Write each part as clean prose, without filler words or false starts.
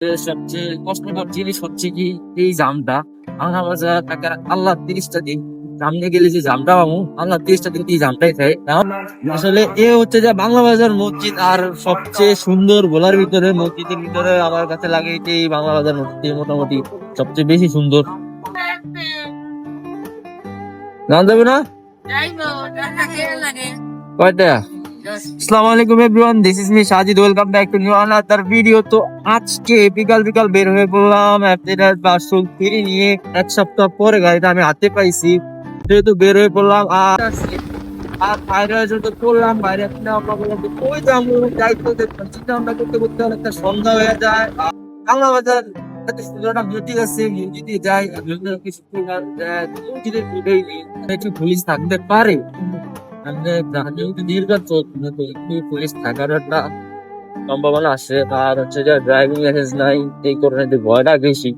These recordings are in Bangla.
সবচেয়ে কষ্টকর জিনিস হচ্ছে কি এই জামটা। আল্লাহ বাজার টাকা আল্লাহ 30টা দিন সামনে গেলে যে জামটা পাবো, আল্লাহ 30টা দিন এই জামটাই খাই। আসলে এ হচ্ছে যে বাংলা বাজার মসজিদ, আর সবচেয়ে সুন্দর বলার ভিতরে মসজিদের ভিতরে আমার কাছে লাগে যে এই বাংলা বাজার মসজিদ মোটামুটি সবচেয়ে বেশি সুন্দর। জান যাবে না কয়টা। আসসালামু আলাইকুম everyone, this is me Sajid, welcome back to new another video. তো আজকে বিকাল বিকাল বের হয়ে পড়লাম অ্যাপটেরার বাসুল ফিরে নিয়ে। এক সপ্তাহ পরে গাড়িটা আমি হাতে পাইছি, সেহেতু বের হয়ে পড়লাম। আর বাইরে যত পড়লাম, বাইরে কই যাবো দায়িত্ব চিন্তা ভাবনা করতে করতে অনেকটা সন্ধ্যা হয়ে যায়। বাংলা বাজার একটা সুন্দর একটা মসজিদ আছে, মসজিদে যাই। কিছু মসজিদের একটু পুলিশ থাকতে পারে, পুলিশ থাকার একটা সম্ভাবনা আছে। আর হচ্ছে যে ড্রাইভিং লাইসেন্স নাই, এই কারণে ভয়টা বেশি।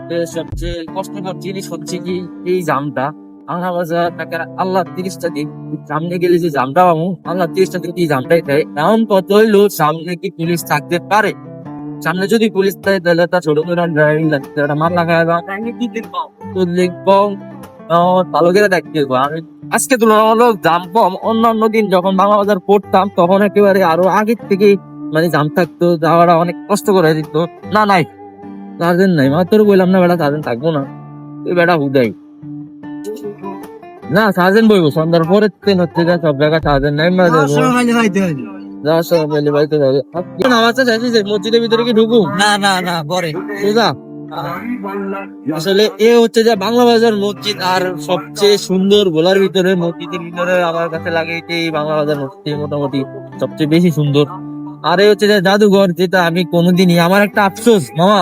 সেই সবচেয়ে কষ্টকর জিনিস হচ্ছে কি এই জামটা। আল্লাহ বাজার টাকা আল্লাহ 30টা দিন সামনে গেলে যে জামটা পাবো, আল্লাহ 30টা দিন এই জামটাই খাই। এমন কত হইলো সামনে কি পুলিশ থাকতে পারে? সামনে যদি পুলিশ থাকে তাহলে তার ছোট করে ড্রাইভিং লাইসেন্স মার লাগায় তো লিখবো, ভালো করে দেখতে আমি। আজকে তুলনামূলক জাম কম। অন্যান্য দিন যখন বাংলা বাজার পড়তাম তখন একেবারে আরো আগের থেকে মানে জাম থাকতো, যাওয়াটা অনেক কষ্ট করে দিত। না নাই চার্জেন নাই, মাত্র বললাম না বেটা চার্জেন থাকবো না, তুই বেটা হুদাই না চার্জেন বইবো। সন্ধ্যার পরে ট্রেন হচ্ছে যা সব জায়গায় চার্জেন নাই, যাওয়ার সময় পেলে বাড়িতে যাবে। নামাজটা চাইছি যে মসজিদের ভিতরে কি ঢুকু? না না না পরে সোজা। আসলে এ হচ্ছে যে বাংলা বাজার মসজিদ, আর সবচেয়ে সুন্দর বলার ভিতরে মসজিদের ভিতরে আমার কাছে লাগে যে এই বাংলা বাজার মসজিদ মোটামুটি সবচেয়ে বেশি সুন্দর। আর এই হচ্ছে যে জাদুঘর, যেটা আমি কোনোদিনই, আমার একটা আফসোস মামা,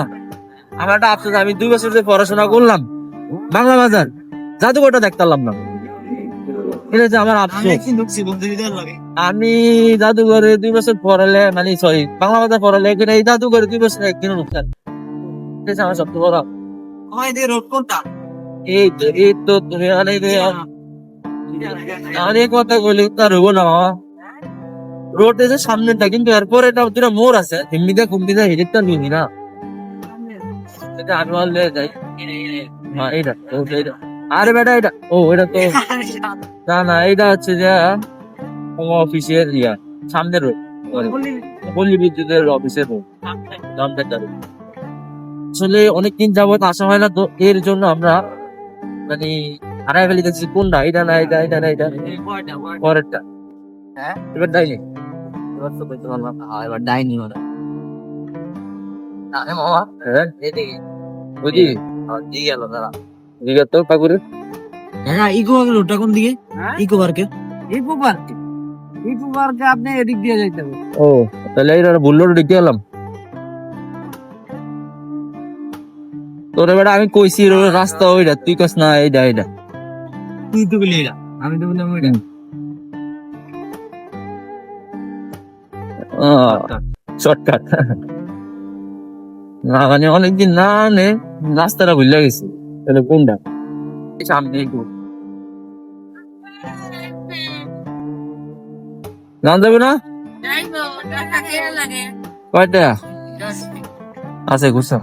আমার একটা আফসোস, আমি 2 বছর ধরে পড়াশোনা করলাম, বাংলা বাজার জাদুঘরটা দেখতাম না। এটা হচ্ছে আমার আফসোস। আমি জাদুঘরে 2 বছর পড়ালে, মানে সরি বাংলা বাজার পড়ালে, এখানে এই জাদুঘরে 2 বছর একদিনও ঢুকতাম। এটা হচ্ছে আমার সবচেয়ে বড়। এই তো তুমি অনেক কথা বলি, তার হবো না মামা। রোড এসে সামনেটা, কিন্তু এরপরে এটা দুটা মোড় আছে, হিন্দিতে কুম্বিতে হিডিকটা নিবি না, এটা আমি বললে যাই। হ্যাঁ এইটা তো, এইটা আরে বেটা এটা, ও এটা তো না না, এটা হচ্ছে যে অফিসের ইয়া সামনের রোড, পল্লী বিদ্যুতের অফিসের রোড, নামটা। আসলে অনেকদিন যাবত আসা হয় না, তো এর জন্য আমরা মানে হারাই ফেলি দেখছি কোনটা। এটা না এটা, এটা না এটা, পরেরটা। এবার ডাইনি, এবার তো বলতে পারলাম না। এবার ডাইনি ওরা আরে মামা, হ্যাঁ এদিকে বুঝি দিয়ে গেল তারা। এদিকে তো পাকুরে। হ্যাঁ ইকো পার্কের রোডটা কোন দিকে? ইকো পার্কে, ইকো পার্কে, ইকো পার্কে আপনি এদিক দিয়ে যাইতে হবে। ও তাহলে এটা ভুল রোড দিকে এলাম। তোর এবার আমি কইছি রাস্তা ওইটা, তুই কস না এইটা এইটা। তুই তো বলি এটা, আমি তো বললাম ওইটা। শর্টকাট না, মানে অনেকদিন না নে রাস্তাটা ভুলে গেছি। তাহলে কোনটা? সামনে জান যাবে না কয়টা আছে? ঘুরছা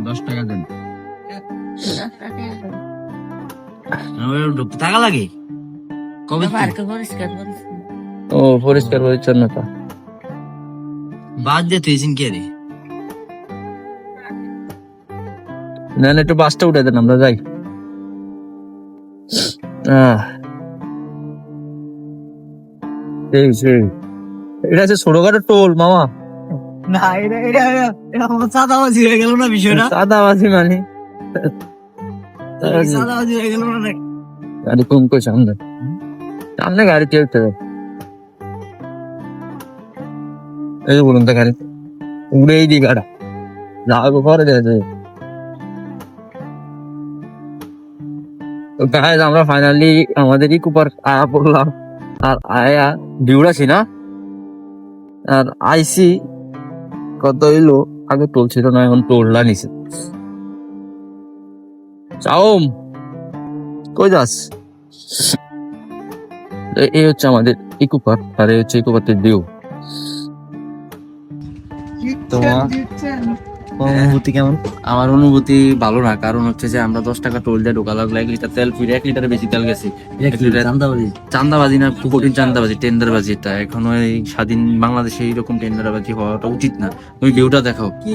10 টাকা দেন। টাকা লাগে কবে? ও পরিষ্কার পরিচ্ছন্নতা বাদ দিয়ে তুইছেন কে রে? না না, একটু বাসটা উঠে দেন, আমরা যাই। সেই সেই এটা হচ্ছে ছোটখাটো টোল মামা। না এটা এটা এটা আমার চাঁদাবাজি হয়ে গেল না বিষয়টা? চাঁদাবাজি মানে চাঁদাবাজি হয়ে গেল না? গাড়ি কম করে সামনে, সামনে গাড়ি চলতে হবে। এই যে বলুন তো গাড়ি উড়ে এই দিকে গাড়া যাবো ঘরে যেতে। তো গাইজ আমরা ফাইনালি আমাদের ইকো পার্ক আয়া পড়লাম। আর আয়া ডিউড়াছি না, আর আইসি কত হইলো, আগে টোল ছিল না, এখন টোলটা নিছে। চাওম কই যাস? এই হচ্ছে আমাদের ইকো পার্ক, আর এই হচ্ছে ইকো পার্কের ভিউ। তোমার অনুভূতি কেমন? আমার অনুভূতি ভালো না, কারণ হচ্ছে যে আমরা 10 টাকা টোল দিয়ে ঢোকা লাগলো, 1 লিটার তেল ফিরে 1 লিটারে বেশি তেল গেছি। চান্দাবাজি না, কঠিন চান্দাবাজি, টেন্ডারবাজি। এটা এখন এই স্বাধীন বাংলাদেশে এইরকম টেন্ডারবাজি হওয়াটা উচিত না। তুমি ভিউটা দেখাও। কি